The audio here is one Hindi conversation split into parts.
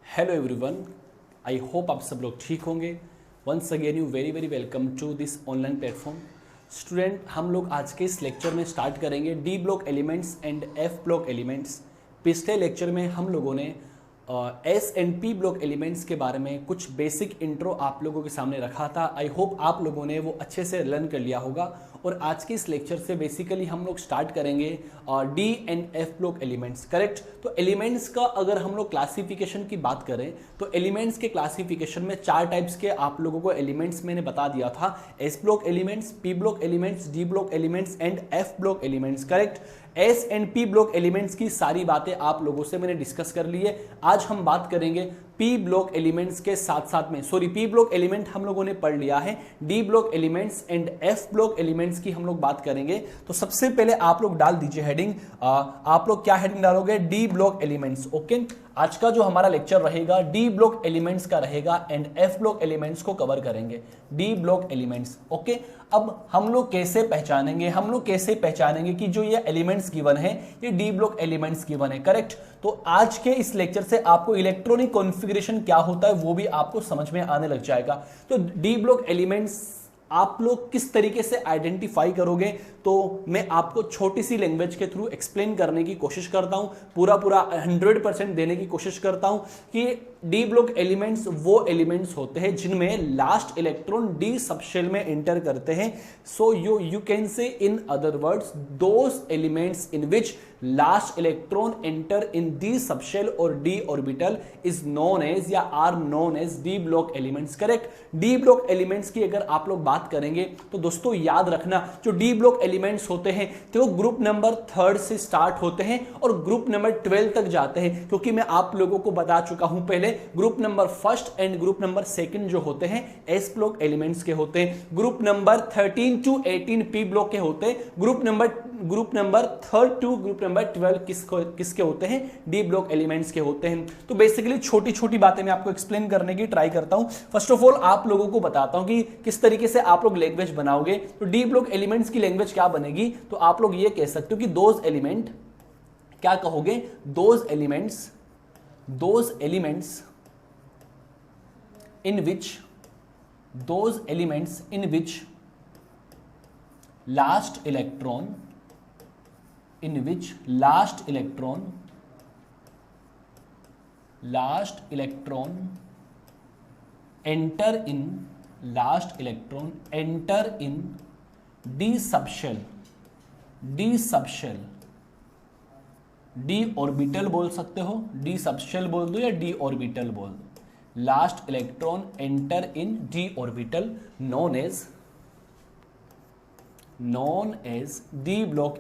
हेलो एवरीवन, आई होप आप सब लोग ठीक होंगे। Once again you very very welcome to this online platform. Student, हम लोग आज के इस लेक्चर में स्टार्ट करेंगे D block elements and F block elements. पिछले लेक्चर में हम लोगों ने S and P block elements के बारे में कुछ बेसिक इंट्रो आप लोगों के सामने रखा था। आई होप आप लोगों ने वो अच्छे से लर्न कर लिया होगा। और आज के इस लेक्चर से बेसिकली हम लोग स्टार्ट करेंगे D and F block elements. Correct. तो एलिमेंट्स का अगर हम लोग क्लासिफिकेशन की बात करें तो एलिमेंट्स के क्लासिफिकेशन में चार टाइप्स के आप लोगों को एलिमेंट्स मैंने बता दिया था। S block elements, P block elements, D block elements and F block elements. Correct. S and P block elements की सारी बातें आप लोगों से मैंने डिस्कस कर ली है। आज हम बात करेंगे पी ब्लॉक एलिमेंट्स के साथ साथ में, पी ब्लॉक एलिमेंट हम लोगों ने पढ़ लिया है, D block elements and F block elements की हम लोग बात करेंगे। तो सबसे पहले आप लोग डाल दीजिए हेडिंग। आप लोग क्या हेडिंग डालोगे? D block elements. ओके। आज का जो हमारा लेक्चर रहेगा डी ब्लॉक एलिमेंट्स का रहेगा एंड एफ ब्लॉक एलिमेंट्स को कवर करेंगे। D block elements. ओके। अब हम लोग कैसे पहचानेंगे कि जो ये एलिमेंट्स गिवन है ये डी ब्लॉक एलिमेंट्स गिवन है। करेक्ट। तो आज के इस लेक्चर से आपको इलेक्ट्रॉनिक कॉन्फ़िगरेशन क्या होता है वो भी आपको समझ में आने लग जाएगा। तो डी ब्लॉक एलिमेंट्स आप लोग किस तरीके से आइडेंटिफाई करोगे तो मैं आपको छोटी सी लैंग्वेज के थ्रू एक्सप्लेन करने की कोशिश करता हूं, पूरा 100% देने की कोशिश करता हूं कि डी ब्लॉक एलिमेंट्स वो एलिमेंट्स होते हैं जिनमें लास्ट इलेक्ट्रॉन डी सबशेल में एंटर करते हैं। So you can say in other words those elements in which last electron enter in D subshell और D orbital is known as या are known as D block elements. Correct. D block elements की अगर आप लोग बात करेंगे तो दोस्तों याद रखना जो डी ब्लॉक एलिमेंट्स होते हैं तो ग्रुप नंबर 3 से स्टार्ट होते हैं और ग्रुप नंबर 12 तक जाते हैं, क्योंकि मैं आप लोगों को बता चुका हूं पहले group number 1 and group number 2 जो होते हैं एस ब्लॉक एलिमेंट्स के होते हैं। Group number 13 to 18 P block के होते हैं। Group number 3 to group number 12 किसके होते हैं? डी ब्लॉक एलिमेंट्स के होते हैं। तो बेसिकली छोटी छोटी बातें मैं आपको एक्सप्लेन करने की ट्राई करता हूं। फर्स्ट ऑफ ऑल आप लोगों को बताता हूं कि किस तरीके से आप लोग लैंग्वेज बनाओगे। तो डी ब्लॉक एलिमेंट्स की लैंग्वेज क्या बनेगी? तो आप लोग ये कह सकते हो कि दोज एलिमेंट, क्या कहोगे? Those elements in which last electron enter in d subshell, D orbital बोल सकते हो, डी सबशेल बोल दो या डी ऑर्बिटल बोल दो। Last electron enter in D orbital known as D block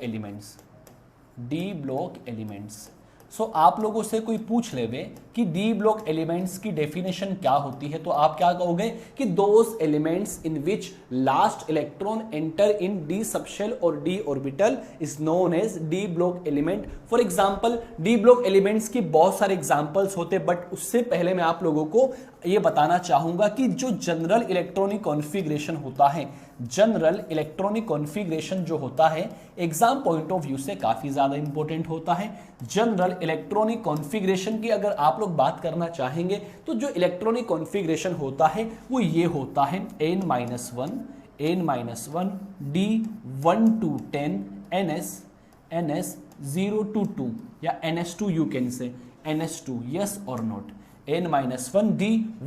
elements. So आप लोगों से कोई पूछ लेवे कि डी ब्लॉक एलिमेंट्स की डेफिनेशन क्या होती है तो आप क्या कहोगे कि those elements in which last electron enter in D subshell और D orbital is known as D block element. For example D block elements की बहुत सारे एग्जांपल्स होते, बट उससे पहले मैं आप लोगों को यह बताना चाहूंगा कि जो जनरल इलेक्ट्रॉनिक कॉन्फ़िगरेशन जो होता है एग्जाम पॉइंट ऑफ व्यू से काफी ज्यादा इंपॉर्टेंट होता है। जनरल इलेक्ट्रॉनिक कॉन्फ़िगरेशन की अगर आप लोग बात करना चाहेंगे तो जो इलेक्ट्रॉनिक कॉन्फ़िगरेशन होता है वो ये होता है n-1 d 1 to 10 ns 0 to 2 या ns2 यू कैन से ns2 यस और not. n-1 d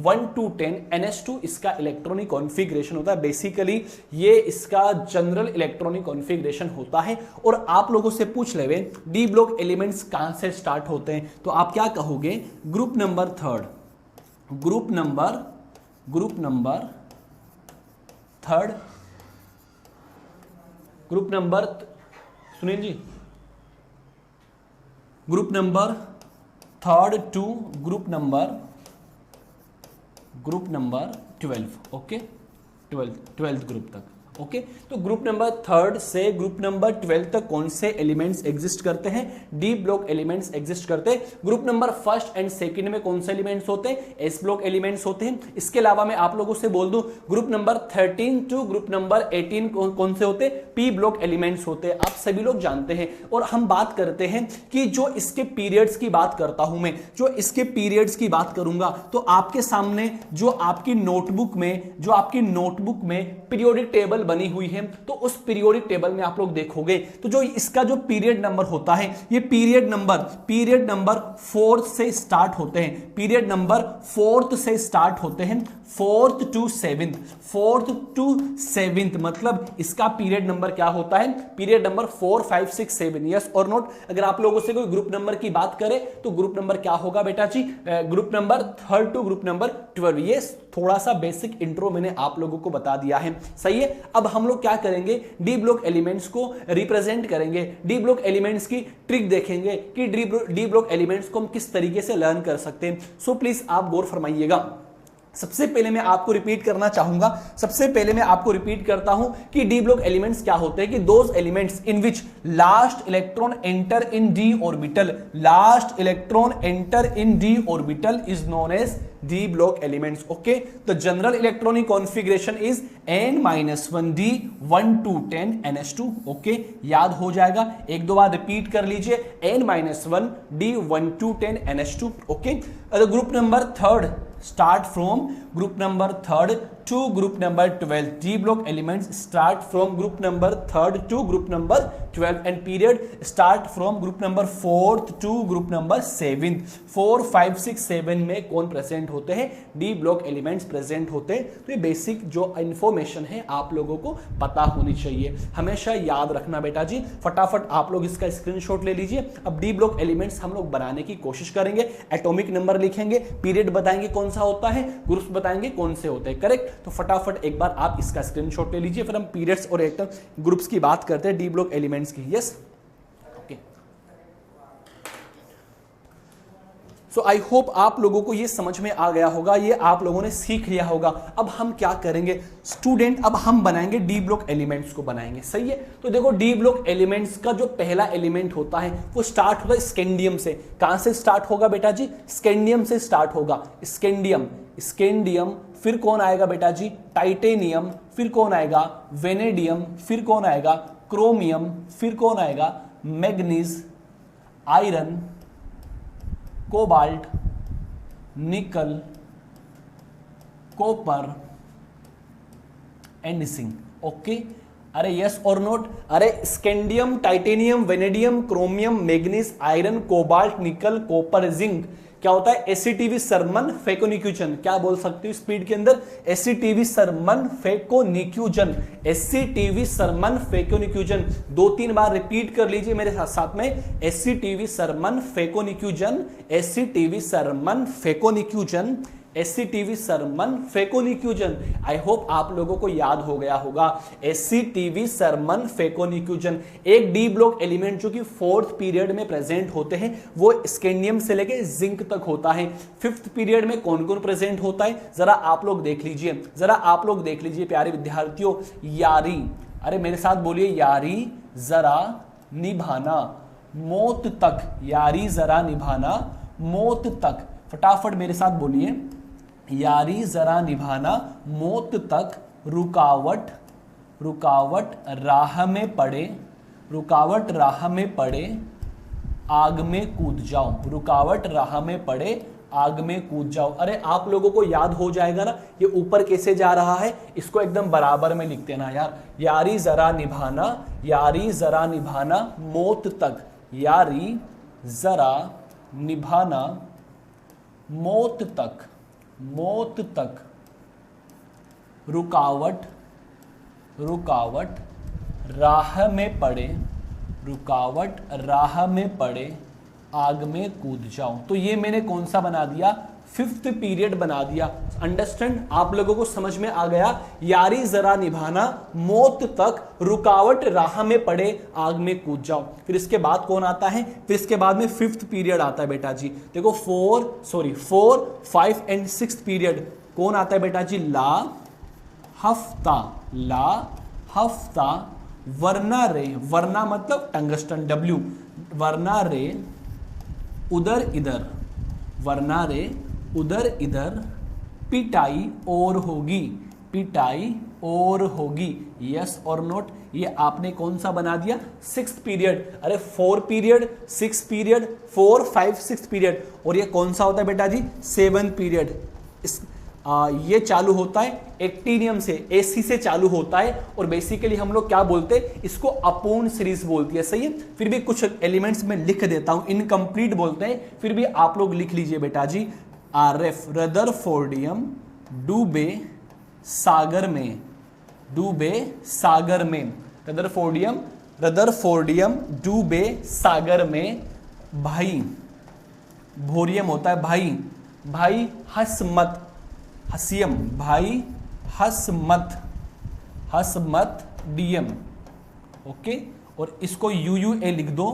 1 to 10 ns2 इसका इलेक्ट्रॉनिक कॉन्फ़िगरेशन होता है। बेसिकली ये इसका जनरल इलेक्ट्रॉनिक कॉन्फ़िगरेशन होता है। और आप लोगों से पूछ लेवे डी ब्लॉक एलिमेंट्स कहां से स्टार्ट होते हैं तो आप क्या कहोगे? Group number 3 Sunil ji, group number 3 to group number 12। Okay, 12th group तक। ओके तो ग्रुप नंबर 3 से ग्रुप नंबर 12 तक कौन से एलिमेंट्स एग्जिस्ट करते हैं? डी ब्लॉक एलिमेंट्स एग्जिस्ट करते हैं। ग्रुप नंबर 1 एंड 2 में कौन से एलिमेंट्स होते हैं? एस ब्लॉक एलिमेंट्स होते हैं। इसके अलावा मैं आप लोगों से बोल दूं group number 13 to group number 18 कौन से होते हैं? पी ब्लॉक एलिमेंट्स होते हैं। आप सभी लोग जानते हैं। और हम बात करते हैं कि जो इसके पीरियड्स की बात करता हूं मैं, जो इसके पीरियड्स की बात करूंगा तो आपके सामने जो आपकी नोटबुक में पीरियोडिक टेबल बनी हुई है, तो उस पीरियोडिक टेबल में आप लोग देखोगे तो जो इसका जो पीरियड नंबर होता है, ये पीरियड नंबर 4 से स्टार्ट होते हैं। पीरियड नंबर 4 से स्टार्ट होते हैं, 4th टू 7th मतलब इसका पीरियड नंबर क्या होता है? Period number 4, 5, 6, 7। यस और नोट? अगर आप लोगों से कोई ग्रुप नंबर की बात करे तो ग्रुप नंबर क्या होगा बेटा जी? Group number 3 to group number 12। ये थोड़ा सा बेसिक इंट्रो मैंने आप लोगों को बता दिया है, सही है। अब हम लोग क्या करेंगे? डी ब्लॉक एलिमेंट्स को रिप्रेजेंट करेंगे, डी ब्लॉक एलिमेंट्स की ट्रिक देखेंगे कि डी ब्लॉक एलिमेंट्स को हम किस तरीके से लर्न कर सकते हैं। सो प्लीज आप गौर फरमाइएगा। सबसे पहले मैं आपको रिपीट करना चाहूंगा, सबसे पहले मैं आपको रिपीट करता हूं कि डी ब्लॉक एलिमेंट्स क्या होते हैं कि those elements in which last electron enter in D orbital, last electron enter in D orbital is known as D block elements. Okay the general electronic configuration is n-1d 1 to 10 ns2। Okay याद हो जाएगा, एक दो बार रिपीट कर लीजिए, n-1d 1 to 10 ns2। Okay group number 3 start from group number 3 to group number 12. D block elements start from group number 3 to group number 12 and period start from group number 4th to group number 7th। 4, 5, 6, 7 में कौन प्रेजेंट होते हैं? डी ब्लॉक एलिमेंट्स प्रेजेंट होते हैं। तो ये बेसिक जो इंफॉर्मेशन है आप लोगों को पता होनी चाहिए, हमेशा याद रखना बेटा जी। फटाफट आप लोग इसका स्क्रीनशॉट ले लीजिए। अब डी ब्लॉक एलिमेंट्स हम लोग बनाने की कोशिश करेंगे, एटॉमिक नंबर लिखेंगे, पीरियड बताएंगे कौन सा होता है, ग्रुप्स बताएंगे कौन से होते हैं, करेक्ट। तो फटाफट एक बार आप इसका स्क्रीनशॉट ले लीजिए, फिर हम पीरियड्स और एटम ग्रुप्स की बात करते हैं, डी ब्लॉक एलिमेंट्स की। Yes okay so I hope आप लोगों को ये समझ में आ गया होगा, ये आप लोगों ने सीख लिया होगा। अब हम क्या करेंगे स्टूडेंट? अब हम बनाएंगे डी ब्लॉक एलिमेंट्स को बनाएंगे, सही है। तो देखो डी ब्लॉक एलिमेंट्स का जो पहला एलिमेंट होता है वो स्टार्ट होगा स्कैंडियम से। कहां से स्टार्ट होगा बेटा जी? स्कैंडियम से स्टार्ट होगा। स्कैंडियम फिर कौन आएगा बेटा जी? टाइटेनियम, फिर कौन आएगा? वेनेडियम, फिर कौन आएगा? क्रोमियम, फिर कौन आएगा? मैग्नीज, आयरन, कोबाल्ट, निकल, कॉपर एंड जिंक। ओके अरे यस और नोट? अरे scandium, titanium, vanadium, chromium, manganese, iron, cobalt, निकल, कॉपर, जिंक क्या होता है? एसिटिवी सरमन फेकोनिक्यूजन। क्या बोल सकते हो स्पीड के अंदर? एसिटिवी सरमन फेकोनिक्यूजन, एसिटिवी सरमन फेकोनिक्यूजन। 2-3 बार रिपीट कर लीजिए मेरे साथ साथ में, एसिटिवी सरमन फेकोनिक्यूजन, एसिटिवी सरमन फेकोनिक्यूजन, एसिटिवी सरमन फेकोनिक्यूजन। आई होप आप लोगों को याद हो गया होगा, एसिटिवी सरमन फेकोनिक्यूजन। एक डी ब्लॉक एलिमेंट जो कि 4th पीरियड में प्रेजेंट होते हैं वो स्कैंडियम से लेके जिंक तक होता है। 5th पीरियड में कौन कौन प्रेजेंट होता है जरा आप लोग देख लीजिए, जरा आप लोग देख लीजिए प्यारे विद्यार्थियों। यारी, अरे मेरे साथ बोलिए, यारी जरा निभाना मौत तक, यारी जरा निभाना मौत तक। फटाफट मेरे साथ बोलिए, यारी जरा निभाना मौत तक, रुकावट राह में पड़े, रुकावट राह में पड़े, आग में कूद जाओ, रुकावट राह में पड़े, आग में कूद जाओ। अरे आप लोगों को याद हो जाएगा ना ये ऊपर कैसे जा रहा है, इसको एकदम बराबर में लिख देना यार। यारी जरा निभाना, यारी जरा निभाना मौत तक, यारी जरा निभाना मौत तक, मौत तक, रुकावट राह में पड़े, रुकावट राह में पड़े, आग में कूद जाओ। तो ये मैंने कौन सा बना दिया? 5th पीरियड बना दिया। अंडरस्टैंड? आप लोगों को समझ में आ गया? यारी जरा निभाना मौत तक, रुकावट राह में पड़े, आग में कूद जाओ। फिर इसके बाद कौन आता है? फिर इसके बाद में 5th पीरियड आता है बेटा जी। देखो 4, 5 एंड 6th पीरियड कौन आता है बेटा जी? ला हफ्ता, ला हफ्ता, वरना रे, वरना मतलब टंगस्टन W, वरना रे उधर इधर, वरना रे उधर इधर पिटाई और होगी, पिटाई और होगी, यस और नोट। ये आपने कौन सा बना दिया, 6th पीरियड। अरे 4 पीरियड, 6 पीरियड, 4, 5, 6 पीरियड। और ये कौन सा होता है बेटा जी, 7th पीरियड। ये चालू होता है एक्टिनियम से, एसी से चालू होता है। और बेसिकली हम लोग क्या बोलते हैं, इसको अपूर्ण सीरीज बोलती है, सही है। फिर भी कुछ एलिमेंट्स में लिख देता हूं, इनकम्प्लीट बोलते हैं, फिर भी आप लोग लिख लीजिए बेटा जी। RF रदरफोर्डियम डूबे सागर में, डूबे सागर में, रदरफोर्डियम, रदरफोर्डियम डूबे सागर में। भाई, भोरियम होता है भाई, भाई हंस मत, हसियम, भाई हंस मत, हंस मत डीएम, ओके। और इसको UUA लिख दो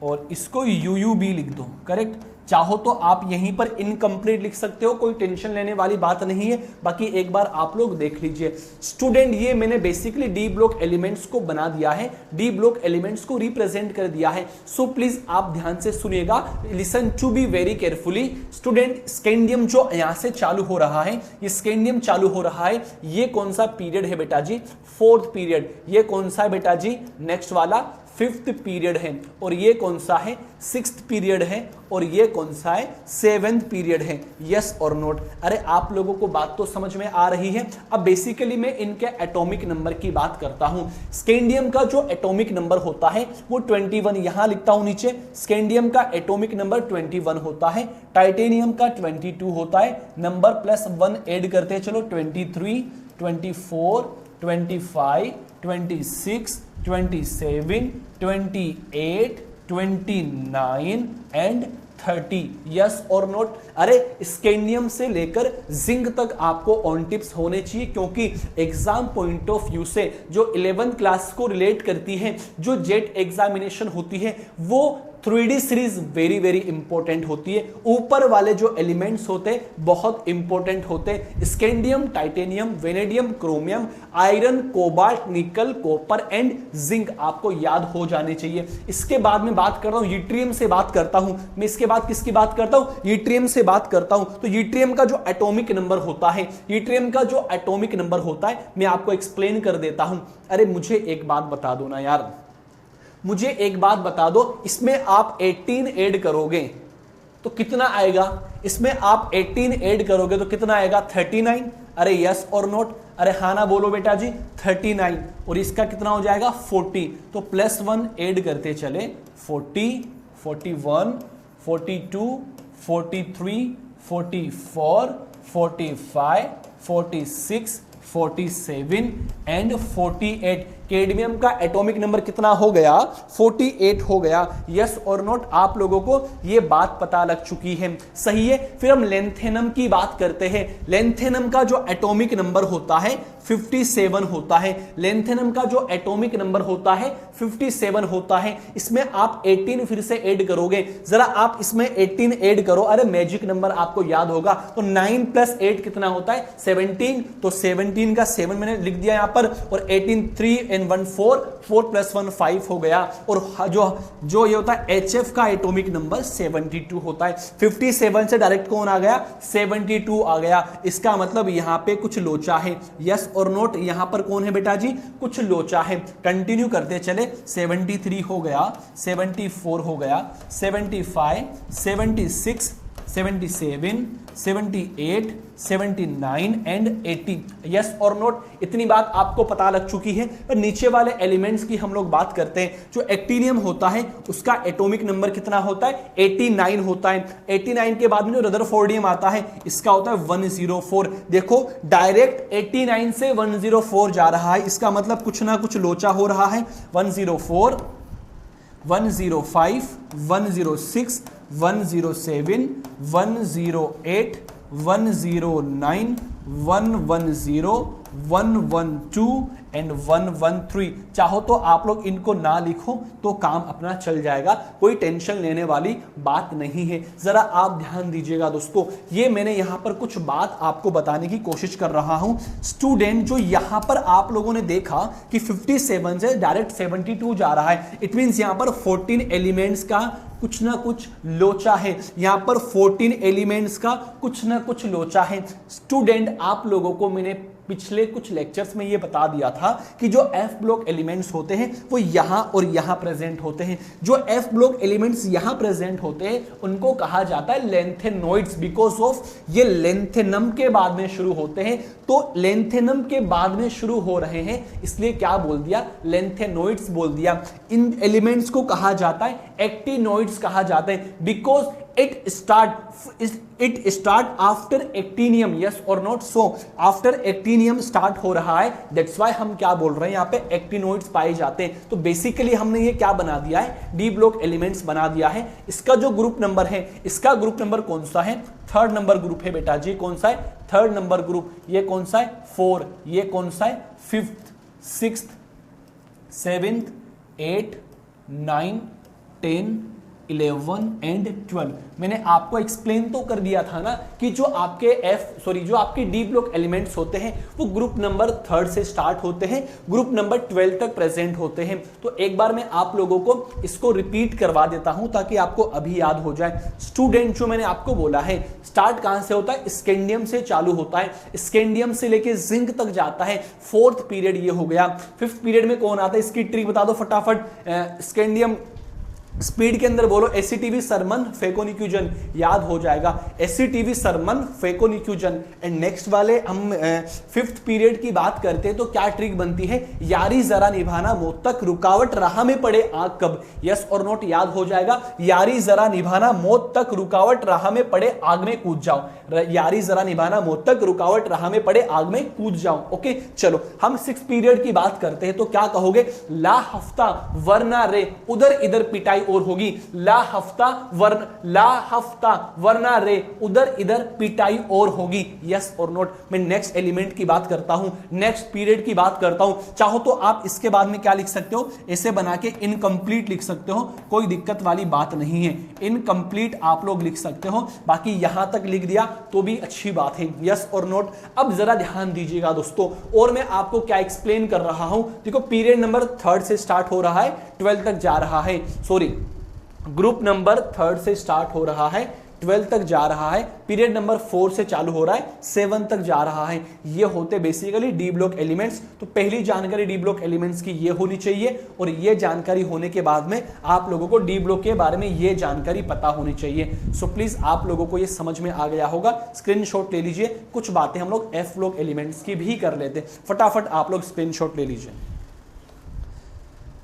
और इसको UUB लिख दो, करेक्ट। चाहो तो आप यहीं पर इनकम्प्लीट लिख सकते हो, कोई टेंशन लेने वाली बात नहीं है। बाकी एक बार आप लोग देख लीजिए स्टूडेंट, ये मैंने बेसिकली डी ब्लॉक एलिमेंट्स को बना दिया है, डी ब्लॉक एलिमेंट्स को रिप्रेजेंट कर दिया है। सो प्लीज आप ध्यान से सुनिएगा, listen to be very carefully student. Scandium जो यहां से चालू हो रहा है, ये स्कैंडियम चालू हो रहा है, ये कौन सा पीरियड है बेटा जी, 4th पीरियड। ये कौन सा है बेटा जी, नेक्स्ट वाला 5th पीरियड है। और ये कौन सा है, 6th पीरियड है। और ये कौन सा है, 7th पीरियड है, यस और नोट। अरे आप लोगों को बात तो समझ में आ रही है। अब बेसिकली मैं इनके एटॉमिक नंबर की बात करता हूं। स्कैंडियम का जो एटॉमिक नंबर होता है वो 21, यहां लिखता हूं नीचे, स्कैंडियम का एटॉमिक नंबर 21 होता है। टाइटेनियम का 22 होता है, नंबर +1 ऐड करते हैं, चलो 23, 24, 25, 26, 27, 28, 29 एंड 30, यस और नोट। अरे स्कैंडियम से लेकर जिंक तक आपको ऑन टिप्स होने चाहिए, क्योंकि एग्जाम पॉइंट ऑफ व्यू से जो 11th क्लास को रिलेट करती है, जो जेट एग्जामिनेशन होती है, वो 3D series very very important होती है। ऊपर वाले जो एलिमेंट्स होते हैं बहुत इंपॉर्टेंट होते हैं, scandium, titanium, vanadium, chromium, iron, cobalt, निकल, कॉपर एंड जिंक आपको याद हो जाने चाहिए। इसके बाद में बात करता हूं, यूट्रियम से बात करता हूं मैं। इसके बाद किसकी बात करता हूं, यूट्रियम से बात करता हूं। तो यूट्रियम का जो एटॉमिक नंबर होता है, यूट्रियम का जो एटॉमिक नंबर होता है मैं आपको एक्सप्लेन कर देता हूं। अरे मुझे एक बात बता दो ना यार, मुझे एक बात बता दो, इसमें आप 18 ऐड करोगे तो कितना आएगा, इसमें आप 18 ऐड करोगे तो कितना आएगा, 39। अरे यस और नोट, अरे हाँ ना बोलो बेटा जी, 39। और इसका कितना हो जाएगा, 40। तो +1 ऐड करते चले, 40, 41, 42, 43, 44, 45, 46, 47 एंड 48। कैडमियम का एटॉमिक नंबर कितना हो गया, 48 हो गया, यस और नोट। आप लोगों को ये बात पता लग चुकी है, सही है। फिर हम लेंथेनम की बात करते हैं। लेंथेनम का जो एटॉमिक नंबर होता है 57 होता है। लेंथेनम का जो एटॉमिक नंबर होता है 57 होता है। इसमें आप 18 फिर से ऐड करोगे, जरा आप इसमें 18 ऐड करो, अरे मैजिक नंबर आपको याद होगा। तो 9 + 8 कितना होता है, 17। तो 17 का 7 मैंने लिख दिया यहां पर, और 18 3 and 1 4, 4 + 1 5 हो गया। और जो ये होता है HF का एटॉमिक नंबर 72 होता है। 57 से डायरेक्ट कौन आ गया, 72 आ गया। इसका मतलब यहां पे कुछ लोचा है, यस और नोट। यहां पर कौन है बेटा जी, कुछ लोचा है। कंटिन्यू करते चले, 73 हो गया, 74 हो गया, 75, 76, 77, 78, 79 एंड 80, यस और नोट। इतनी बात आपको पता लग चुकी है। पर नीचे वाले एलिमेंट्स की हम लोग बात करते हैं। जो एक्टिनियम होता है उसका एटॉमिक नंबर कितना होता है, 89 होता है। 89 के बाद में जो रदरफोर्डियम आता है इसका होता है 104। देखो डायरेक्ट 89 से 104 जा रहा है, इसका मतलब कुछ ना कुछ लोचा हो रहा है। 104, 105, 106, 107, 108, 109, 110, 112 एंड 113। चाहो तो आप लोग इनको ना लिखो तो काम अपना चल जाएगा, कोई टेंशन लेने वाली बात नहीं है। जरा आप ध्यान दीजिएगा दोस्तों, ये मैंने यहां पर कुछ बात आपको बताने की कोशिश कर रहा हूं। स्टूडेंट जो यहां पर आप लोगों ने देखा कि 57 से डायरेक्ट 72 जा रहा है, इट मींस यहां पर 14 एलिमेंट्स का कुछ ना कुछ लोचा है, यहां पर 14 एलिमेंट्स का कुछ ना कुछ लोचा है। स्टूडेंट आप लोगों को मैंने पिछले कुछ लेक्चर्स में ये बता दिया था कि जो एफ ब्लॉक एलिमेंट्स होते हैं वो यहां और यहां प्रेजेंट होते हैं। जो एफ ब्लॉक एलिमेंट्स यहां प्रेजेंट होते हैं उनको कहा जाता है लेंथेनॉइड्स, बिकॉज ऑफ ये लेंथेनम के बाद में शुरू होते हैं। तो लेंथेनम के बाद में शुरू हो रहे हैं, इसलिए क्या बोल दिया, लेंथेनॉइड्स बोल दिया। इन एलिमेंट्स को कहा जाता है एक्टिनॉइड्स कहा जाता है, because it start after actinium, yes or not? So after actinium start हो रहा है, that's why हम क्या बोल रहे हैं, यहाँ पे एक्टिनोइड्स पाए जाते हैं। तो बेसिकली हमने ये क्या बना दिया है, डी ब्लॉक एलिमेंट्स बना दिया है। इसका जो ग्रुप नंबर है, इसका ग्रुप नंबर कौन सा है, थर्ड नंबर ग्रुप है बेटा जी। कौन सा है, थर्ड नंबर ग्रुप। ये कौन सा है, 4। ये कौन सा है, 5th, 6th, 7th, 8, 9, 10, 11 एंड 12। मैंने आपको एक्सप्लेन तो कर दिया था ना कि जो आपके डी ब्लॉक एलिमेंट्स होते हैं वो ग्रुप नंबर 3 से स्टार्ट होते हैं, ग्रुप नंबर 12 तक प्रेजेंट होते हैं। तो एक बार मैं आप लोगों को इसको रिपीट करवा देता हूं ताकि आपको अभी याद हो जाए। स्टूडेंट जो मैंने आपको बोला है, स्टार्ट कहां से होता है, स्कैंडियम से चालू होता है, स्कैंडियम से लेके जिंक तक जाता है। 4th पीरियड ये हो गया। 5th पीरियड में कौन आता है, इसकी ट्रिक बता दो फटाफट। स्कैंडियम स्पीड के अंदर बोलो, एसिटिवी सरमन फेकोनिक्यूजन, याद हो जाएगा, एसिटिवी सरमन फेकोनिक्यूजन। एंड नेक्स्ट वाले हम 5th पीरियड की बात करते हैं तो क्या ट्रिक बनती है, यारी जरा निभाना मौत तक, रुकावट राह में पड़े आग कब, यस और नोट, याद हो जाएगा। यारी जरा निभाना मौत तक, रुकावट राह में पड़े आग में कूद जाओ। यारी जरा निभाना मौत तक, रुकावट राह में पड़े आग में कूद जाओ। ओके चलो, हम 6th पीरियड की बात करते हैं तो क्या कहोगे, ला हफ्ता वरना रे, उधर इधर पिटाई और होगी। ला हफ्ता वरना रे, उधर इधर पिटाई और होगी, यस और नोट। मैं नेक्स्ट एलिमेंट की बात करता हूं, नेक्स्ट पीरियड की बात करता हूं। चाहो तो आप इसके बाद में क्या लिख सकते हो, ऐसे बना के इनकम्प्लीट लिख सकते हो, कोई दिक्कत वाली बात नहीं है। इनकम्प्लीट आप लोग लिख सकते हो, बाकी यहां तक लिख दिया तो भी अच्छी बात है, यस और नोट। अब जरा ध्यान दीजिएगा दोस्तों, और मैं आपको क्या एक्सप्लेन कर रहा हूं। देखो, पीरियड नंबर 3 से स्टार्ट हो रहा है, 12 तक जा रहा है, सॉरी ग्रुप नंबर 3 से स्टार्ट हो रहा है, 12 तक जा रहा है, पीरियड नंबर 4 से चालू हो रहा है, 7 तक जा रहा है। ये होते बेसिकली डी ब्लॉक एलिमेंट्स। तो पहली जानकारी डी ब्लॉक एलिमेंट्स की ये होनी चाहिए, और ये जानकारी होने के बाद में आप लोगों को डी ब्लॉक के बारे में ये जानकारी पता होनी चाहिए। सो प्लीज आप लोगों को ये समझ में आ गया होगा, स्क्रीनशॉट ले लीजिए। कुछ बातें हम लोग एफ ब्लॉक एलिमेंट्स की भी कर लेते हैं, फटाफट आप लोग स्क्रीनशॉट ले लीजिए,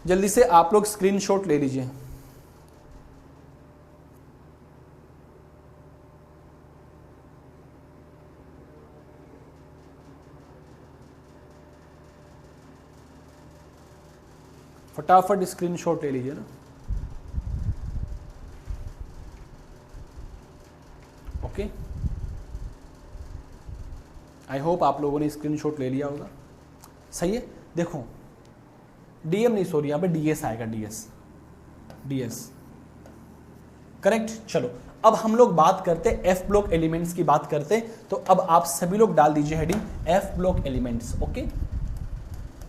जल्दी से आप लोग स्क्रीनशॉट ले लीजिए। फटाफट स्क्रीनशॉट ले लीजिए ना। ओके, आई होप आप लोगों ने स्क्रीनशॉट ले लिया होगा। सही है, देखो डीएम नहीं, सॉरी, यहां पे डीएस आएगा, डीएस करेक्ट। चलो अब हम लोग बात करते हैं एफ ब्लॉक एलिमेंट्स की बात करते हैं। तो अब आप सभी लोग डाल दीजिए heading F block elements. Okay,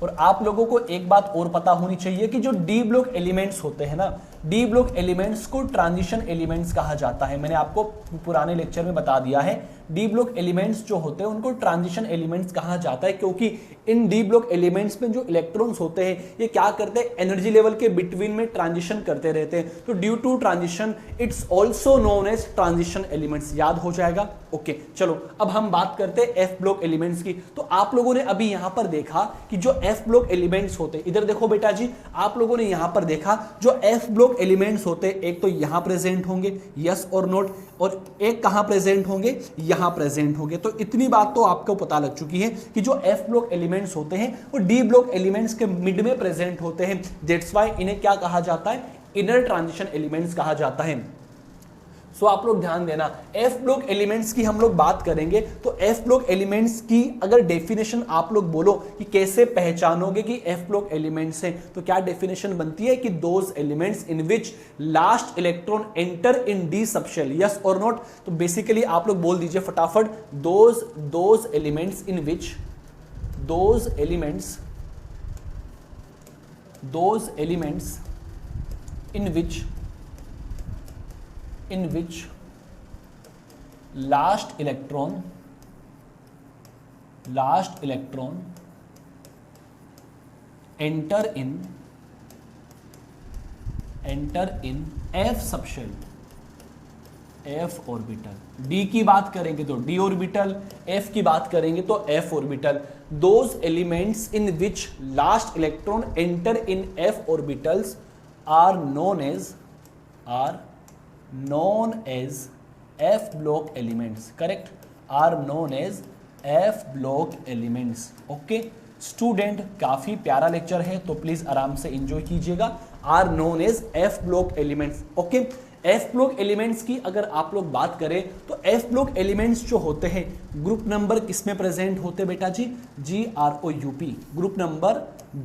और आप लोगों को एक बात और पता होनी चाहिए कि जो डी ब्लॉक एलिमेंट्स होते हैं ना, डी ब्लॉक एलिमेंट्स को ट्रांजिशन एलिमेंट्स कहा जाता है। मैंने आपको पुराने लेक्चर में बता दिया है, डी ब्लॉक एलिमेंट्स जो होते हैं उनको ट्रांजिशन एलिमेंट्स कहा जाता है, क्योंकि इन डी ब्लॉक एलिमेंट्स में जो इलेक्ट्रॉन्स होते हैं ये क्या करते हैं, एनर्जी लेवल के बिटवीन में ट्रांजिशन करते रहते हैं। तो due to transition it's also known as transition elements, याद हो जाएगा। ओके चलो, अब हम बात करते हैं एफ ब्लॉक एलिमेंट्स की। तो आप लोगों ने अभी यहां पर देखा कि जो एफ ब्लॉक एलिमेंट्स होते हैं, इधर देखो बेटा जी, आप लोगों ने यहां पर देखा जो एफ ब्लॉक एलिमेंट्स होते हैं, एक तो यहां प्रेजेंट होंगे, यस और नोट, और एक कहां प्रेजेंट होंगे, यहां प्रेजेंट होंगे। तो इतनी बात तो आपको पता लग चुकी है कि जो एफ ब्लॉक एलिमेंट्स होते हैं वो डी ब्लॉक एलिमेंट्स के मिड में प्रेजेंट होते हैं। दैट्स व्हाई इन्हें क्या कहा जाता है, इनर ट्रांजिशन एलिमेंट्स कहा जाता है। सो आप लोग ध्यान देना, एफ ब्लॉक एलिमेंट्स की हम लोग बात करेंगे तो एफ ब्लॉक एलिमेंट्स की अगर डेफिनेशन आप लोग बोलो कि कैसे पहचानोगे कि एफ ब्लॉक एलिमेंट्स हैं, तो क्या डेफिनेशन बनती है कि those elements in which last electron enter in D subshell, yes और नॉट। तो बेसिकली आप लोग बोल दीजिए फटाफट, those elements in which those elements in which last electron enter in f subshell, f orbital. d की बात करेंगे तो d ऑर्बिटल, f की बात करेंगे तो f orbital. those elements in which last electron enter in f orbitals are known as f block elements, correct, are known as f block elements। Okay student, काफी प्यारा लेक्चर है तो प्लीज आराम से एंजॉय कीजिएगा। Are known as f block elements। Okay, f block elements की अगर आप लोग बात करें तो f block elements जो होते हैं ग्रुप नंबर किसमें प्रेजेंट होते बेटा जी, GROUP, group number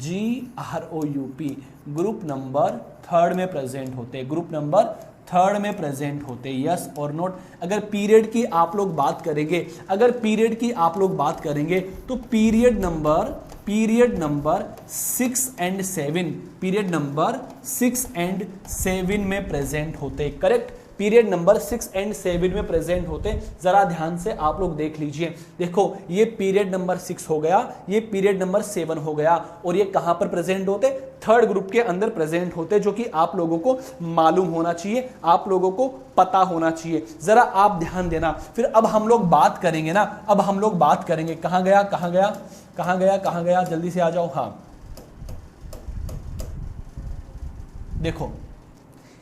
GROUP, group number third में प्रेजेंट होते हैं, ग्रुप नंबर थर्ड में प्रेजेंट होते, यस और नॉट। अगर पीरियड की आप लोग बात करेंगे, तो पीरियड नंबर 6 एंड 7 में प्रेजेंट होते, करेक्ट, पीरियड नंबर 6 एंड 7 में प्रेजेंट होते। जरा ध्यान से आप लोग देख लीजिए, देखो ये पीरियड नंबर 6 हो गया, ये पीरियड नंबर 7 हो गया, और ये कहां पर प्रेजेंट होते, थर्ड ग्रुप के अंदर प्रेजेंट होते, जो कि आप लोगों को मालूम होना चाहिए, आप लोगों को पता होना चाहिए। जरा आप ध्यान देना। फिर अब हम लोग बात करेंगे ना, कहां गया, जल्दी से आ जाओ। हाँ देखो,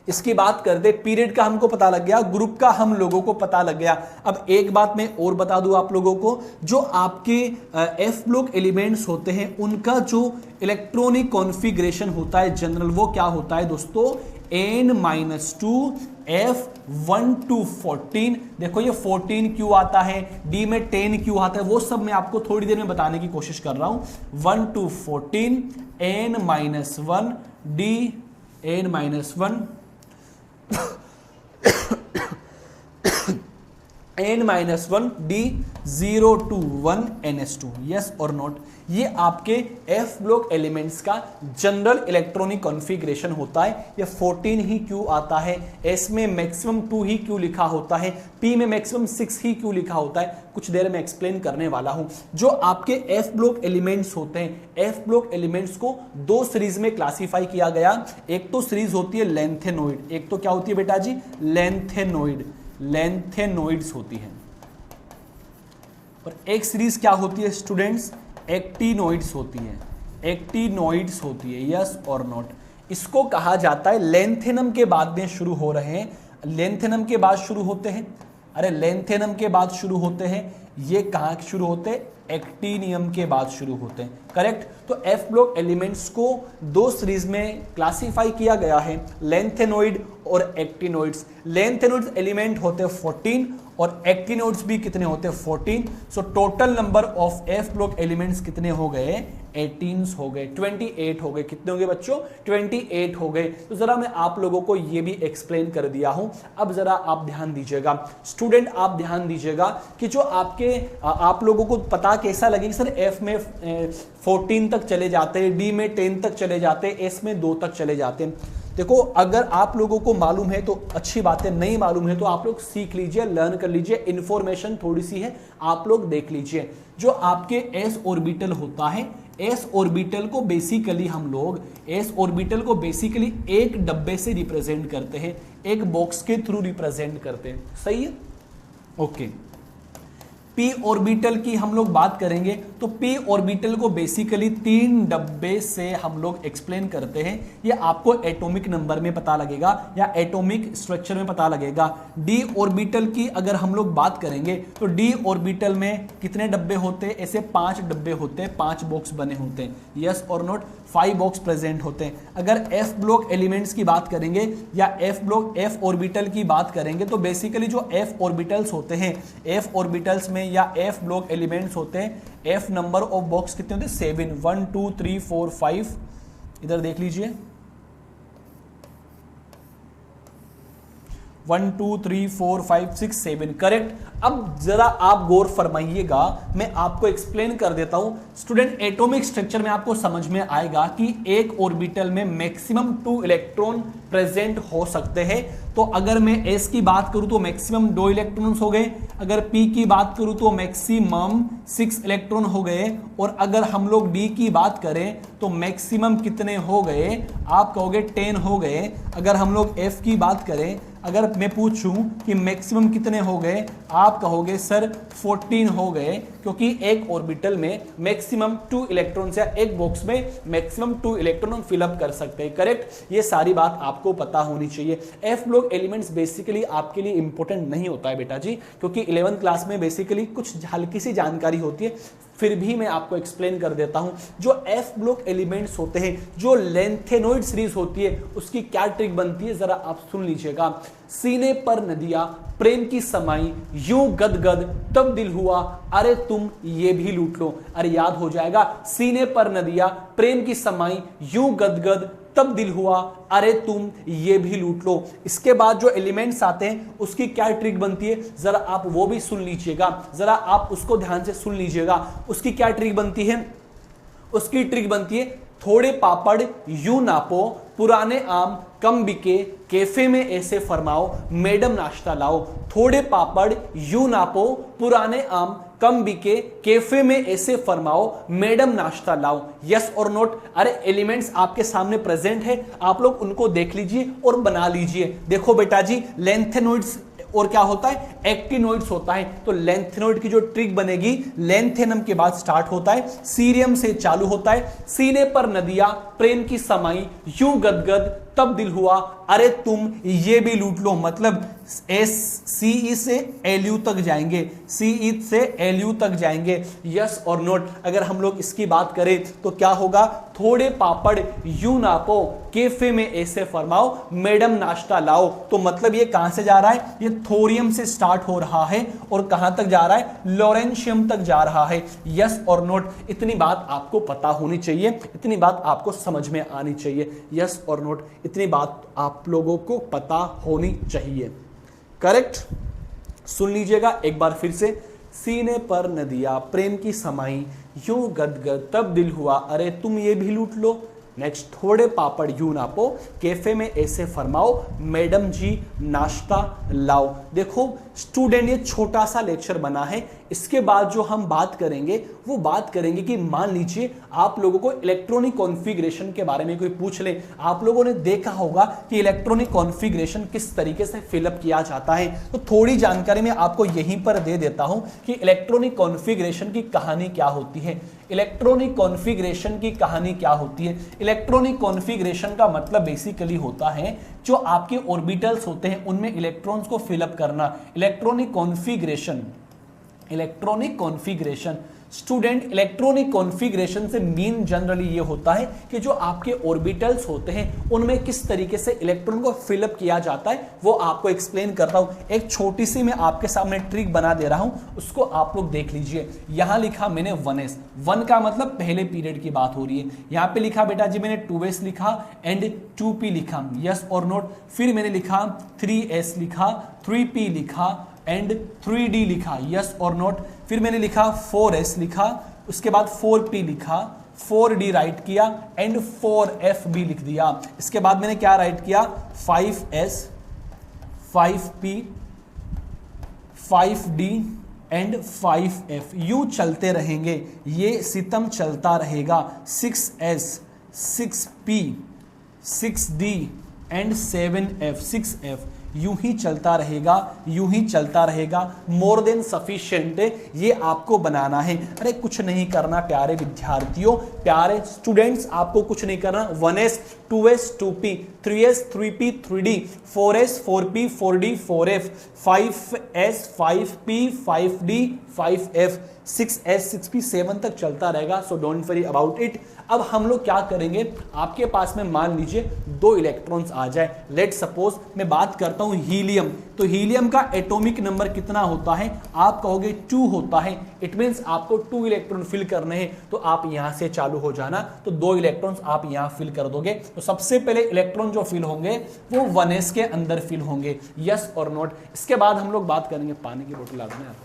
इसकी बात करते, पीरियड का हमको पता लग गया, ग्रुप का हम लोगों को पता लग गया। अब एक बात मैं और बता दूं आप लोगों को, जो आपके एफ ब्लॉक एलिमेंट्स होते हैं उनका जो इलेक्ट्रॉनिक कॉन्फ़िगरेशन होता है जनरल, वो क्या होता है दोस्तों, n-2 F1 to 14। देखो ये 14 क्यों आता है, D में 10 क्यों आता है, वो सब मैं आपको थोड़ी देर में बताने की कोशिश कर रहा हूं। 1 to 14 n-1 D n-1 n-1 D 0 to 1 ns2, yes और नॉट। ये आपके F ब्लॉक एलिमेंट्स का जनरल इलेक्ट्रॉनिक कॉन्फ़िगरेशन होता है। ये 14 ही क्यों आता है, S में मैक्सिमम 2 ही क्यों लिखा होता है, P में मैक्सिमम 6 ही क्यों लिखा होता है, कुछ देर में एक्सप्लेन करने वाला हूं। जो आपके F ब्लॉक एलिमेंट्स होते हैं, F ब्लॉक एलिमेंट्स को दो सीरीज में क्लासीफाई किया गया। एक तो सीरीज होती है लेंथेनोइड, एक तो क्या होती है बेटा जी, लेंथेनोइड्स होती है, और एक सीरीज क्या होती है स्टूडेंट्स, एक्टिनोइड्स होती है, यस और नॉट। इसको कहा जाता है, लेंथेनम के बाद में शुरू हो रहे हैं, लेंथेनम के बाद शुरू होते हैं, लेंथेनम के बाद शुरू होते हैं, ये कहां शुरू होते हैं, एक्टिनियम के बाद शुरू होते हैं, करेक्ट। तो एफ ब्लॉक एलिमेंट्स को दो सीरीज में क्लासिफाई किया गया है, लेंथेनोइड और एक्टिनोइड्स। लेंथेनोइड्स एलिमेंट होते हैं 14 और एक्टिनोइड्स भी कितने होते हैं, 14। So total number of F block elements कितने हो गए, 18 हो गए, 28 हो गए। कितने हो गए बच्चों, 28 हो गए। तो जरा मैं आप लोगों को ये भी एक्सप्लेन कर दिया हूं। अब जरा आप ध्यान दीजिएगा स्टूडेंट, आप ध्यान दीजिएगा कि जो आपके आप लोगों को पता कैसा लगे कि सर एफ में 14 तक चले जाते हैं, डी में 10 तक चले जाते हैं, एस में 2 तक चले जाते हैं। देखो अगर आप लोगों को मालूम है तो अच्छी बात है, नहीं मालूम है तो आप लोग सीख लीजिए, लर्न कर लीजिए, इंफॉर्मेशन थोड़ी सी है, आप लोग देख लीजिए। जो आपके एस ऑर्बिटल होता है, एस ऑर्बिटल को बेसिकली हम लोग एक डब्बे से रिप्रेजेंट करते हैं, एक बॉक्स के थ्रू रिप्रेजेंट करते हैं, सही है, ओके। पी ऑर्बिटल की हम लोग बात करेंगे तो पी ऑर्बिटल को बेसिकली 3 डब्बे से हम लोग एक्सप्लेन करते हैं। ये आपको एटॉमिक नंबर में पता लगेगा या एटॉमिक स्ट्रक्चर में पता लगेगा। डी ऑर्बिटल की अगर हम लोग बात करेंगे तो डी ऑर्बिटल में कितने डब्बे होते हैं? ऐसे 5 डब्बे होते हैं, 5 बॉक्स बने होते हैं। यस और नोट, 5 बॉक्स प्रेजेंट होते हैं। अगर एफ ब्लॉक एलिमेंट्स की बात करेंगे या एफ ऑर्बिटल की बात करेंगे तो बेसिकली जो एफ ऑर्बिटल्स होते हैं, एफ ऑर्बिटल्स में या एफ ब्लॉक एलिमेंट्स होते हैं, एफ नंबर ऑफ बॉक्स कितने होते हैं? 7, 1 2 3 4 5। इधर देख लीजिए 1 2 3 4 5 6 7, करेक्ट। अब जरा आप गौर फरमाइएगा, मैं आपको एक्सप्लेन कर देता हूं। स्टूडेंट एटॉमिक स्ट्रक्चर में आपको समझ में आएगा कि एक ऑर्बिटल में मैक्सिमम 2 इलेक्ट्रॉन प्रेजेंट हो सकते हैं। तो अगर मैं एस की बात करूं तो मैक्सिमम 2 इलेक्ट्रॉन्स हो गए, अगर पी की बात करूं तो मैक्सिमम 6 इलेक्ट्रॉन हो गए, और अगर हम लोग डी की बात करें तो मैक्सिमम कितने हो गए? आप कहोगे 10 हो गए। अगर हम लोग एफ की बात करें, अगर मैं पूछूं कि मैक्सिमम कितने हो गए, आप कहोगे सर 14 हो गए, क्योंकि एक ऑर्बिटल में मैक्सिमम 2 इलेक्ट्रॉन या एक बॉक्स में मैक्सिमम 2 इलेक्ट्रॉन फिलअप कर सकते हैं, करेक्ट। ये सारी बात आपको पता होनी चाहिए। एफ ब्लॉक एलिमेंट्स बेसिकली आपके लिए इंपॉर्टेंट नहीं होता है बेटा जी, क्योंकि 11th क्लास में बेसिकली कुछ हल्की सी जानकारी होती है, फिर भी मैं आपको एक्सप्लेन कर देता हूं। जो एफ ब्लॉक एलिमेंट्स होते हैं, जो लेंथेनोइड सीरीज होती है, उसकी क्या ट्रिक बनती है जरा आप सुन लीजिएगा। सीने पर नदियां प्रेम की समाई, यूं गदगद तब दिल हुआ, अरे तुम ये भी लूट लो। अरे याद हो जाएगा, सीने पर नदियां प्रेम की समाई, यूं गदगद तब दिल हुआ, अरे तुम ये भी लूट लो। इसके बाद जो एलिमेंट्स आते हैं उसकी क्या ट्रिक बनती है, जरा आप वो भी सुन लीजिएगा, जरा आप उसको ध्यान से सुन लीजिएगा। उसकी क्या ट्रिक बनती है? उसकी ट्रिक बनती है, थोड़े पापड़ यूं नापो, पुराने आम कम बिके, कैफे में ऐसे फरमाओ, मैडम नाश्ता लाओ। थोड़े पापड़ यूं नापो, पुराने आम कम बिके, कैफे में ऐसे फरमाओ, मैडम नाश्ता लाओ। यस और नोट। अरे एलिमेंट्स आपके सामने प्रेजेंट है, आप लोग उनको देख लीजिए और बना लीजिए। देखो बेटा जी, लेंथेनोइड्स और क्या होता है? एक्टिनोइड्स होता है। तो लेंथेनोइड की जो ट्रिक बनेगी, लेंथेनम के बाद स्टार्ट होता है, सीरियम से चालू होता है। सीने पर नदियां प्रेम की समाई, यूं गदगद तब दिल हुआ, अरे तुम ये भी लूट लो। मतलब एस सीई से एलयू तक जाएंगे, सीई से एलयू तक जाएंगे। यस और नोट। अगर हम लोग इसकी बात करें तो क्या होगा? थोड़े पापड़ यूं नापो, कैफे में ऐसे फरमाओ, मैडम नाश्ता लाओ। तो मतलब ये कहां से जा रहा है? ये थोरियम से स्टार्ट हो रहा है और कहां तक जा रहा है? लॉरेंशियम तक जा रहा है। यस और नोट। इतनी बात आपको पता होनी चाहिए, इतनी बात आपको समझ में आनी चाहिए। यस और नोट, इतनी बात आप लोगों को पता होनी चाहिए, करेक्ट। सुन लीजिएगा एक बार फिर से। सीने पर नदियां प्रेम की समाई, यूं गदगद तब दिल हुआ, अरे तुम ये भी लूट लो। नेक्स्ट, थोड़े पापड़ यूं नापो, कैफे में ऐसे फरमाओ, मैडम जी नाश्ता लाओ। देखो स्टूडेंट, ये छोटा सा लेक्चर बना है। इसके बाद जो हम बात करेंगे वो बात करेंगे कि मान लीजिए आप लोगों को इलेक्ट्रॉनिक कॉन्फ़िगरेशन के बारे में कोई पूछ ले। आप लोगों ने देखा होगा कि इलेक्ट्रॉनिक कॉन्फ़िगरेशन किस तरीके से फिलअप किया जाता है। तो थोड़ी जानकारी मैं आपको यहीं पर दे देता हूं कि इलेक्ट्रॉनिक कॉन्फ़िगरेशन की कहानी क्या होती है। इलेक्ट्रॉनिक कॉन्फ़िगरेशन की कहानी क्या होती है? इलेक्ट्रॉनिक कॉन्फ़िगरेशन का मतलब बेसिकली होता है जो आपके ऑर्बिटल्स होते हैं उनमें इलेक्ट्रॉन्स को फिलअप करना। Electronic configuration student, electronic configuration से मीन जनरली ये होता है कि जो आपके ऑर्बिटल्स होते हैं उनमें किस तरीके से इलेक्ट्रॉन को फिलअप किया जाता है वो आपको एक्सप्लेन करता हूं। एक छोटी सी मैं आपके सामने ट्रिक बना दे रहा हूं, उसको आप लोग देख लीजिए। यहां लिखा मैंने 1s, 1 का मतलब पहले पीरियड की बात हो रही है। यहां पे लिखा बेटा जी मैंने 2s लिखा एंड 2p लिखा, यस और नोट। फिर मैंने लिखा 3s लिखा, 3p लिखा एंड 3d लिखा, यस और नोट। फिर मैंने लिखा 4s लिखा, उसके बाद 4p लिखा, 4d राइट किया एंड 4f भी लिख दिया। इसके बाद मैंने क्या राइट किया? 5s, 5p, 5d and 5f। You चलते रहेंगे, ये सितम चलता रहेगा। 6s, 6p, 6d and 7f, 6f। यूं ही चलता रहेगा, यूं ही चलता रहेगा, मोर देन सफिशिएंट, ये आपको बनाना है। अरे कुछ नहीं करना प्यारे विद्यार्थियों, प्यारे स्टूडेंट्स, आपको कुछ नहीं करना। 1s 2s 2p 3s 3p 3d 4s 4p 4d 4f 5s 5p 5d 5f 6s 6p 7 तक चलता रहेगा। So don't worry about it. अब हम लोग क्या करेंगे, आपके पास में मान लीजिए 2 इलेक्ट्रॉन्स आ जाए। लेट सपोज मैं बात करता हूं हीलियम, तो हीलियम का एटॉमिक नंबर कितना होता है, आप कहोगे 2 होता है। इट मींस आपको 2 इलेक्ट्रॉन फिल करने हैं, तो आप यहां से चालू हो जाना। तो 2 इलेक्ट्रॉन्स आप यहां फिल कर दोगे। तो सबसे पहले इलेक्ट्रॉन जो फिल होंगे वो 1s के अंदर फिल होंगे, यस और नॉट। इसके बाद हम लोग बात करेंगे, पानी की बोतल ला दो ना,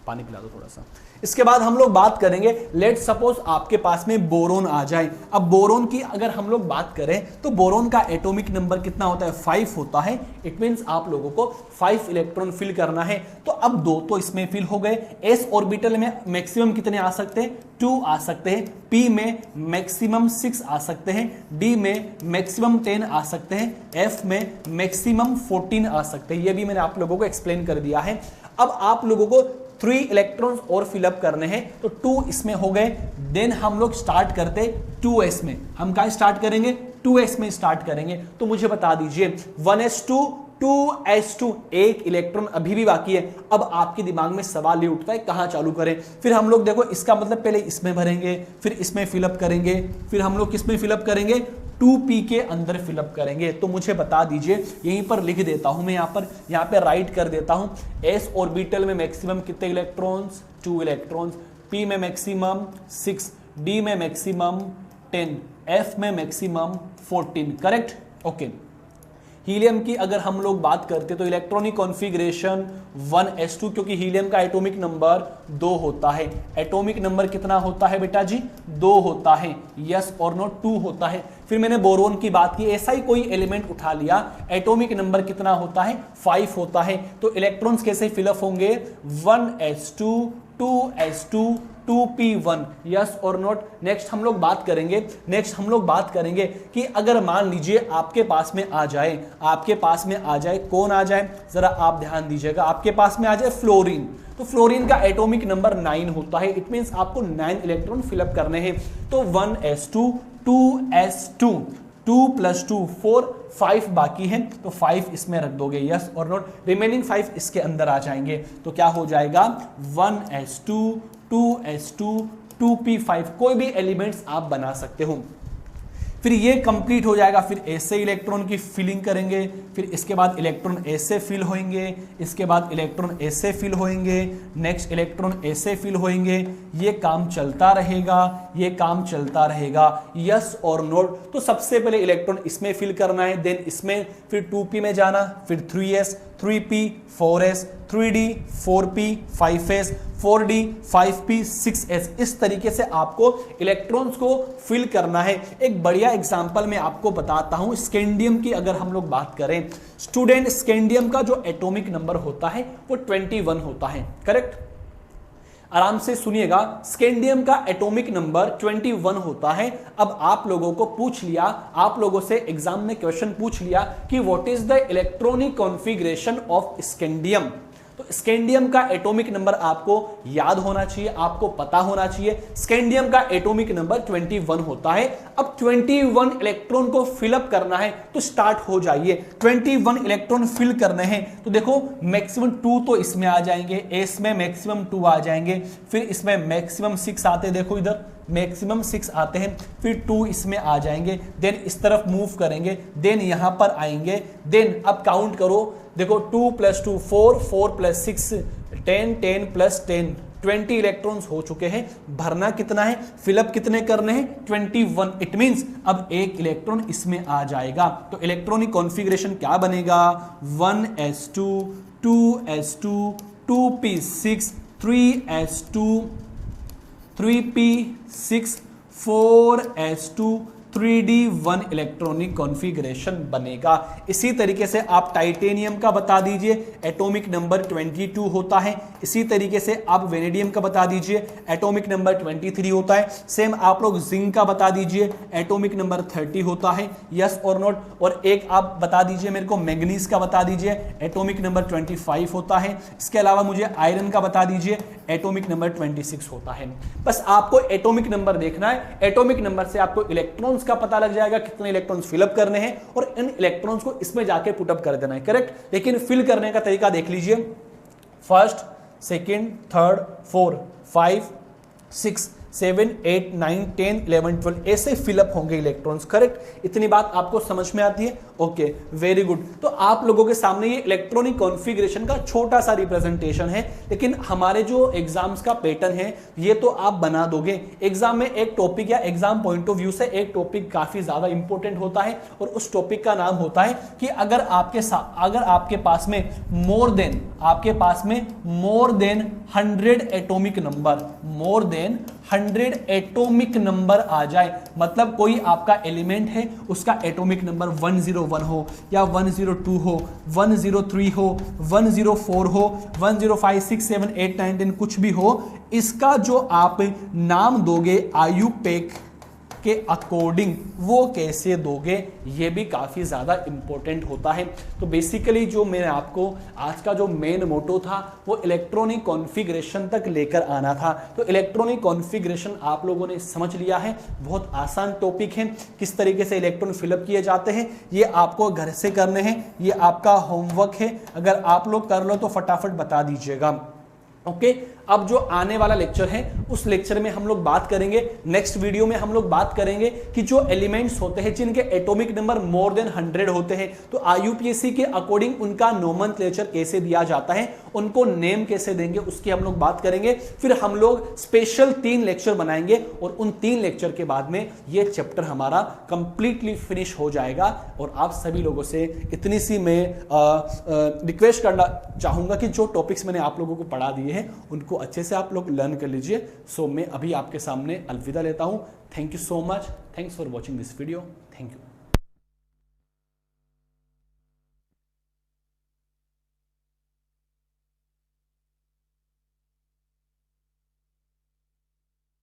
पानी पिला दो थोड़ा सा। इसके बाद हम लोग बात करेंगे, लेट सपोज आपके पास में बोरोन आ जाए। अब बोरोन की अगर हम लोग बात करें तो बोरोन का एटॉमिक नंबर कितना होता है, 5 होता है। इट मींस आप लोगों को 5 इलेक्ट्रॉन फिल करना है। तो अब 2 तो इसमें फिल हो गए। एस ऑर्बिटल में मैक्सिमम कितने आ सकते हैं, 2 आ सकते हैं। पी में मैक्सिमम 6 आ सकते हैं। डी में मैक्सिमम 10 आ सकते हैं। एफ में मैक्सिमम 14 आ सकते हैं। ये भी मैंने आप लोगों को एक्सप्लेन कर दिया है। अब आप लोगों को 3 इलेक्ट्रॉन्स और फिलअप करने हैं, तो 2 इसमें हो गए। देन हम लोग स्टार्ट करते 2s में। हम क्या स्टार्ट करेंगे, 2s में स्टार्ट करेंगे। तो मुझे बता दीजिए 1s2 2s2, 1 इलेक्ट्रॉन अभी भी बाकी है। अब आपके दिमाग में सवाल ये उठता है कहां चालू करें। फिर हम लोग देखो, इसका मतलब पहले इसमें भरेंगे, फिर इसमें फिलअप करेंगे, फिर हम लोग किसमें फिलअप करेंगे, 2p के अंदर फिलअप करेंगे। तो मुझे बता दीजिए, यहीं पर लिख देता हूं मैं, यहां पे राइट कर देता हूं। s ऑर्बिटल में मैक्सिमम कितने इलेक्ट्रॉन्स, 2 इलेक्ट्रॉन्स। p में मैक्सिमम 6, d में मैक्सिमम 10, f में मैक्सिमम 14। Correct, okay. हीलियम की अगर हम लोग बात करते तो इलेक्ट्रॉनिक कॉन्फ़िगरेशन 1s2, क्योंकि हीलियम का एटॉमिक नंबर 2 होता है। एटॉमिक नंबर कितना होता है बेटा जी, 2 होता है, यस और नो, 2 होता है। फिर मैंने बोरोन की बात की, ऐसा ही कोई एलिमेंट उठा लिया, एटॉमिक नंबर कितना होता है, 5 होता है। तो इलेक्ट्रॉन्स कैसे फिलअप होंगे, 1s2 2s2 2p1, यस और नोट। नेक्स्ट हम लोग बात करेंगे कि अगर मान लीजिए आपके पास में आ जाए, कौन आ जाए, जरा आप ध्यान दीजिएगा, आपके पास में आ जाए फ्लोरीन। तो फ्लोरीन का एटॉमिक नंबर 9 होता है। इट मींस आपको 9 इलेक्ट्रॉन फिलअप करने हैं। तो 1s2 2s2 2 + 2 4, 5 बाकी है, तो 5 इसमें रख दोगे, यस और नोट। रिमेनिंग 5 इसके अंदर आ जाएंगे। तो क्या हो जाएगा, 1s2 2s2 2p5, कोई भी एलिमेंट्स आप बना सकते हो। फिर ये कंप्लीट हो जाएगा। फिर ऐसे इलेक्ट्रॉन की फिलिंग करेंगे, फिर इसके बाद इलेक्ट्रॉन ऐसे फिल होंगे, इसके बाद इलेक्ट्रॉन ऐसे फिल होंगे, नेक्स्ट इलेक्ट्रॉन ऐसे फिल होंगे। ये काम चलता रहेगा, यस और नोट। तो सबसे पहले इलेक्ट्रॉन इसमें फिल करना है, देन इसमें, फिर 2p में जाना, फिर 3s 3p 4s 3d 4p 5s 4d 5p 6s। इस तरीके से आपको इलेक्ट्रॉन्स को फिल करना है। एक बढ़िया एग्जांपल मैं आपको बताता हूं। स्कैंडियम की अगर हम लोग बात करें, स्टूडेंट, स्कैंडियम का जो एटॉमिक नंबर होता है वो 21 होता है। करेक्ट, आराम से सुनिएगा, स्कैंडियम का एटॉमिक नंबर 21 होता है। अब आप लोगों को पूछ लिया, आप लोगों से एग्जाम में क्वेश्चन पूछ लिया कि what is the electronic configuration of scandium. तो स्कैंडियम का एटॉमिक नंबर आपको याद होना चाहिए, आपको पता होना चाहिए। स्कैंडियम का एटॉमिक नंबर 21 होता है। अब 21 इलेक्ट्रॉन को फिलअप करना है, तो स्टार्ट हो जाइए। 21 इलेक्ट्रॉन फिल करने हैं, तो देखो मैक्सिमम 2 तो इसमें आ जाएंगे, एस में मैक्सिमम 2 आ जाएंगे, फिर इसमें मैक्सिमम 6 आते हैं, देखो इधर मैक्सिमम 6 आते हैं, फिर 2 इसमें आ जाएंगे, देन इस तरफ मूव करेंगे, देन यहां पर आएंगे, देन अब काउंट करो, देखो 2 + 2 4, 4 + 6 10, 10 + 10 20 इलेक्ट्रॉन्स हो चुके हैं। भरना कितना है, फिलअप कितने करने हैं, 21। इट मींस अब एक इलेक्ट्रॉन इसमें आ जाएगा। तो इलेक्ट्रॉनिक कॉन्फ़िगरेशन क्या बनेगा, 1s2 2s2 2p6 3s2 3p6 4s2 3D1 electronic configuration बनेगा। इसी तरीके से आप टाइटेनियम का बता दीजिए, एटॉमिक नंबर 22 होता है। इसी तरीके से आप वेनेडियम का बता दीजिए, एटॉमिक नंबर 23 होता है। सेम आप लोग जिंक का बता दीजिए, एटॉमिक नंबर 30 होता है। यस और नॉट? और एक आप बता दीजिए मेरे को मैग्नीज का बता दीजिए, एटॉमिक नंबर 25 होता है। इसके अलावा मुझे आयरन का बता दीजिए, एटॉमिक नंबर 26 होता है। बस आपको एटॉमिक नंबर देखना है, एटॉमिक नंबर से आपको इलेक्ट्रॉन्स का पता लग जाएगा, कितने इलेक्ट्रॉन्स फिलअप करने हैं और इन इलेक्ट्रॉन्स को इसमें जाके पुटअप कर देना है। करेक्ट? लेकिन फिल करने का तरीका देख लीजिए, फर्स्ट, सेकेंड, थर्ड, 4, 5, 6, 7, 8, 9, 10, 11, 12 ऐसे फिलअप होंगे इलेक्ट्रॉन्स। करेक्ट? इतनी बात आपको समझ में आती है? Okay, very good. तो आप लोगों के सामने ये इलेक्ट्रॉनिक कॉन्फ़िगरेशन का छोटा सा रिप्रेजेंटेशन है, लेकिन हमारे जो एग्जाम्स का पैटर्न है ये तो आप बना दोगे। एग्जाम में एक टॉपिक या एग्जाम पॉइंट ऑफ व्यू से एक टॉपिक काफी ज्यादा इंपॉर्टेंट होता है और उस टॉपिक का नाम होता है कि अगर आपके पास में more than 100 atomic number, more than 100 atomic number आ जाए, मतलब कोई आपका एलिमेंट है उसका एटॉमिक नंबर 101 हो या 102 हो, 103 हो, 104 हो, 105, 6, 7, 8, 9, 10 कुछ भी हो, इसका जो आप नाम दोगे आयुपेक के अकॉर्डिंग वो कैसे दोगे, ये भी काफी ज्यादा इंपॉर्टेंट होता है। तो बेसिकली जो मैंने आपको आज का जो मेन मोटो था वो इलेक्ट्रॉनिक कॉन्फ़िगरेशन तक लेकर आना था। तो इलेक्ट्रॉनिक कॉन्फ़िगरेशन आप लोगों ने समझ लिया है, बहुत आसान टॉपिक है। किस तरीके से इलेक्ट्रॉन फिलअप किए जाते हैं ये आपको घर से करने हैं, ये आपका होमवर्क है। अगर आप लोग कर लो तो फटाफट बता दीजिएगा। ओके, अब जो आने वाला लेक्चर है उस लेक्चर में हम लोग बात करेंगे, नेक्स्ट वीडियो में हम लोग बात करेंगे कि जो एलिमेंट्स होते हैं जिनके एटॉमिक नंबर मोर देन 100 होते हैं, तो आईयूपीएससी के अकॉर्डिंग उनका नोमेनक्लेचर कैसे दिया जाता है, उनको नेम कैसे देंगे, उसकी हम लोग बात करेंगे। फिर हम लोग स्पेशल 3 लेक्चर बनाएंगे और उन 3 लेक्चर के बाद में ये चैप्टर हमारा कंप्लीटली फिनिश हो जाएगा। और आप सभी लोगों से इतनी सी मैं रिक्वेस्ट करना चाहूंगा कि जो टॉपिक्स मैंने आप लोगों को पढ़ा दिए हैं उनको अच्छे से आप लोग लर्न कर लीजिए। सो मैं अभी आपके सामने अलविदा लेता हूं। Thank you so much, thanks for watching this video, thank you.